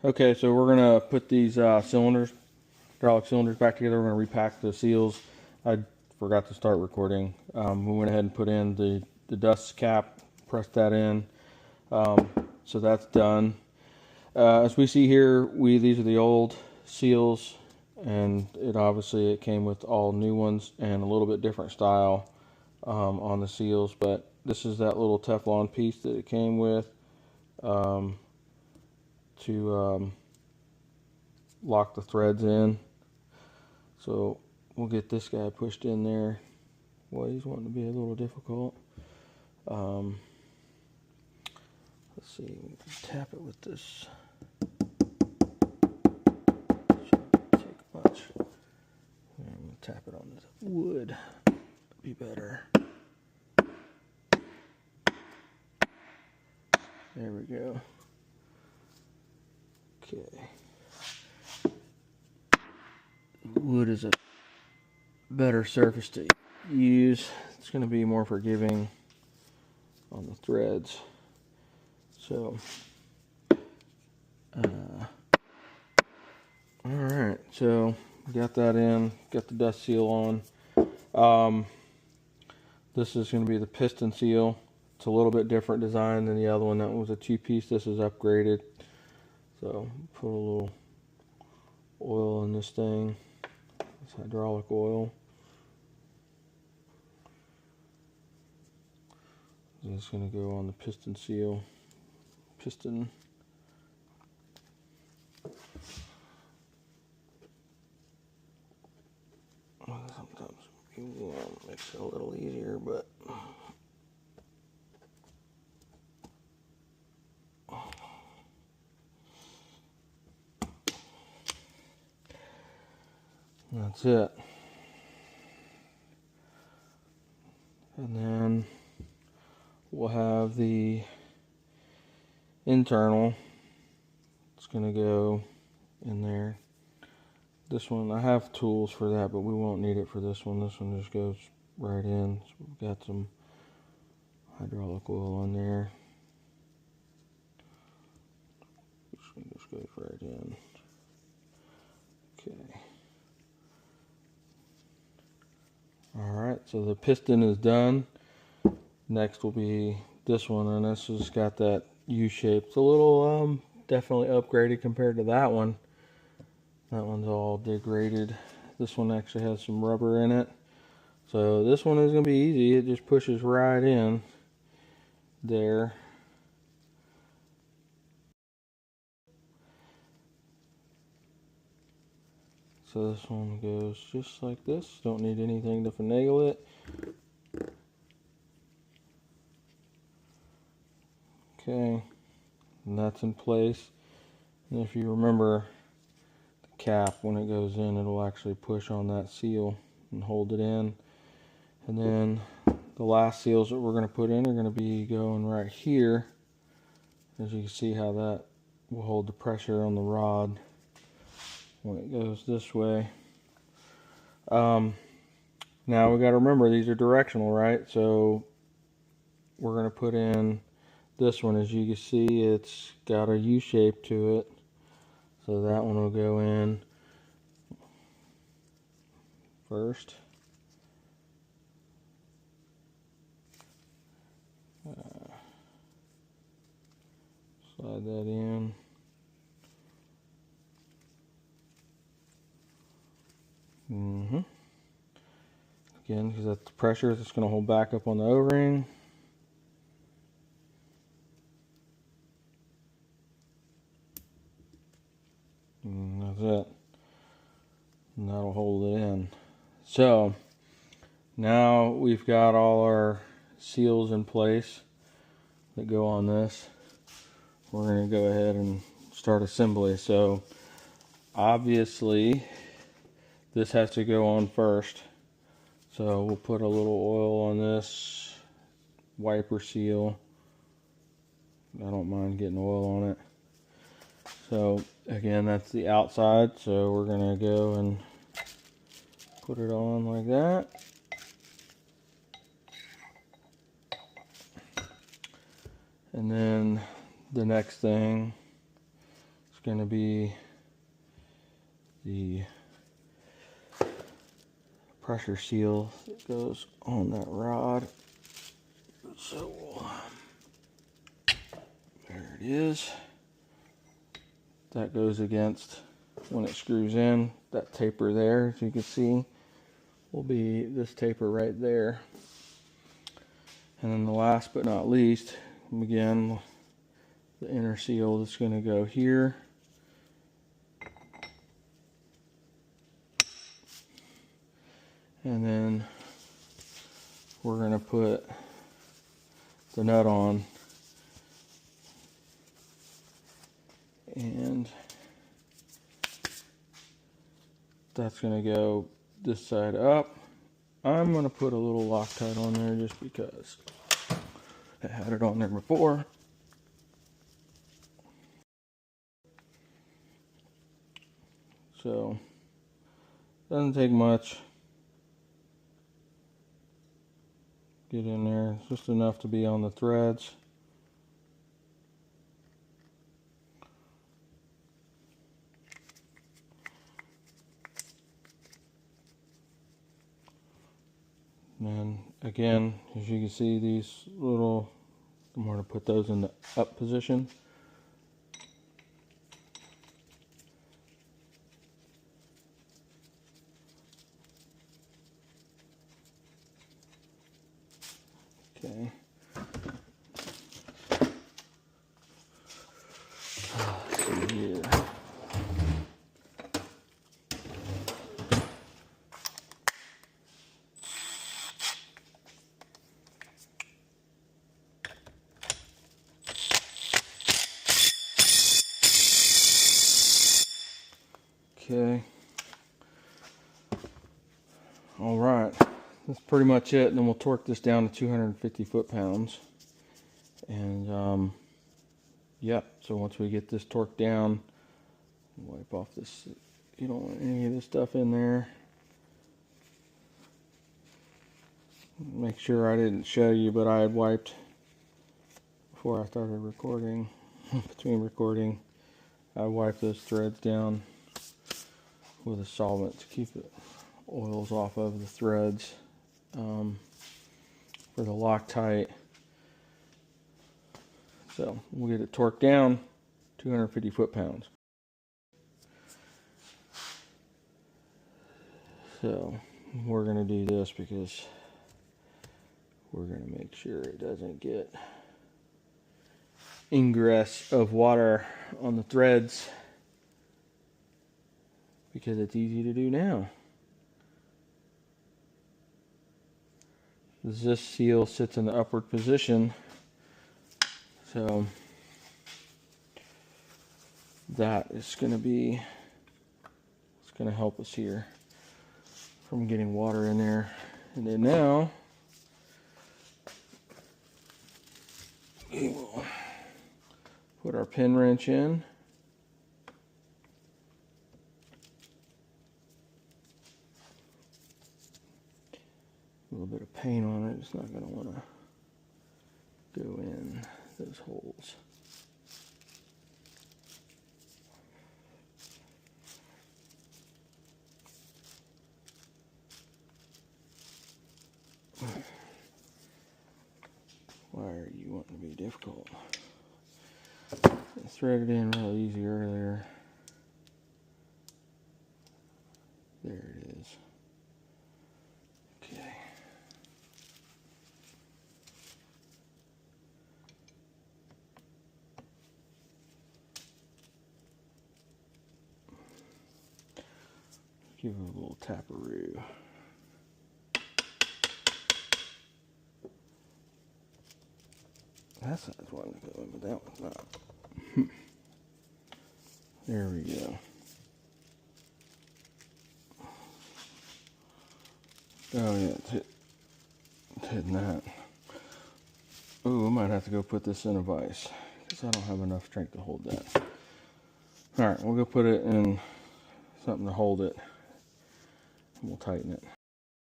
Okay, so we're gonna put these hydraulic cylinders back together. We're gonna repack the seals. I forgot to start recording. We went ahead and put in the dust cap, pressed that in. So that's done. As we see here, these are the old seals, and it came with all new ones and a little bit different style on the seals. But this is that little Teflon piece that it came with to lock the threads in. So we'll get this guy pushed in there. Well, he's wanting to be a little difficult. Let's see, we can tap it with this. Shouldn't take much. I'm gonna tap it on this wood. Be better. There we go. Okay. Wood is a better surface to use. It's going to be more forgiving on the threads. So, alright, so got that in, got the dust seal on. This is going to be the piston seal. It's a little bit different design than the other one. That one was a two-piece. This is upgraded. So put a little oil in this thing. It's hydraulic oil. It's going to go on the piston seal. Piston. Sometimes it makes it a little easier, but that's it. And then we'll have the internal. It's going to go in there. This one, I have tools for that, but we won't need it for this one. This one just goes right in. So we've got some hydraulic oil on there. This one just goes right in. Okay. Alright, so the piston is done. Next will be this one, and this has got that U shape. It's a little definitely upgraded compared to that one. That one's all degraded. This one actually has some rubber in it. So this one is going to be easy. It just pushes right in there. So this one goes just like this. Don't need anything to finagle it. Okay, and that's in place. And if you remember the cap, when it goes in, it'll actually push on that seal and hold it in. And then the last seals that we're going to put in are going to be going right here. As you can see how that will hold the pressure on the rod when it goes this way. Now we got to remember these are directional, right? So we're going to put in this one. As you can see, it's got a U shape to it, so that one will go in first. Slide that in. Again, because that's the pressure, it's going to hold back up on the O-ring. And that's it. And that'll hold it in. So now we've got all our seals in place that go on this. We're going to go ahead and start assembly. So obviously this has to go on first. So we'll put a little oil on this wiper seal. I don't mind getting oil on it. So again, that's the outside. So we're going to go and put it on like that. And then the next thing is going to be the pressure seal that goes on that rod. So there it is. That goes against, when it screws in, that taper there, as you can see, will be this taper right there. And then the last but not least, again, the inner seal is going to go here. And then we're going to put the nut on. And that's going to go this side up. I'm going to put a little Loctite on there just because I had it on there before. So, doesn't take much. Get in there, it's just enough to be on the threads. And then again, as you can see, these little, I'm going to put those in the up position. Okay. Let's see here. Okay. All right. That's pretty much it. And then we'll torque this down to 250 foot-pounds. And yep. So once we get this torqued down, wipe off this. You don't want any of this stuff in there. Make sure I didn't show you, but I had wiped before I started recording. Between recording, I wiped those threads down with a solvent to keep the oils off of the threads for the Loctite. So we'll get it torqued down, 250 foot-pounds. So we're going to do this because we're going to make sure it doesn't get ingress of water on the threads, because it's easy to do now. This seal sits in the upward position, so that is going to be, it's going to help us here from getting water in there. And then now we will put our pin wrench in. A little bit of paint on it, it's not going to want to go in those holes. Why are you wanting to be difficult? I threaded in real easy earlier. There it is. Okay. Give it a little taparoo. That side's wanting to go in, but that one's not. There we go. Oh yeah, it's hitting that. Ooh, I might have to go put this in a vise, because I don't have enough strength to hold that. Alright, we'll go put it in something to hold it, and we'll tighten it.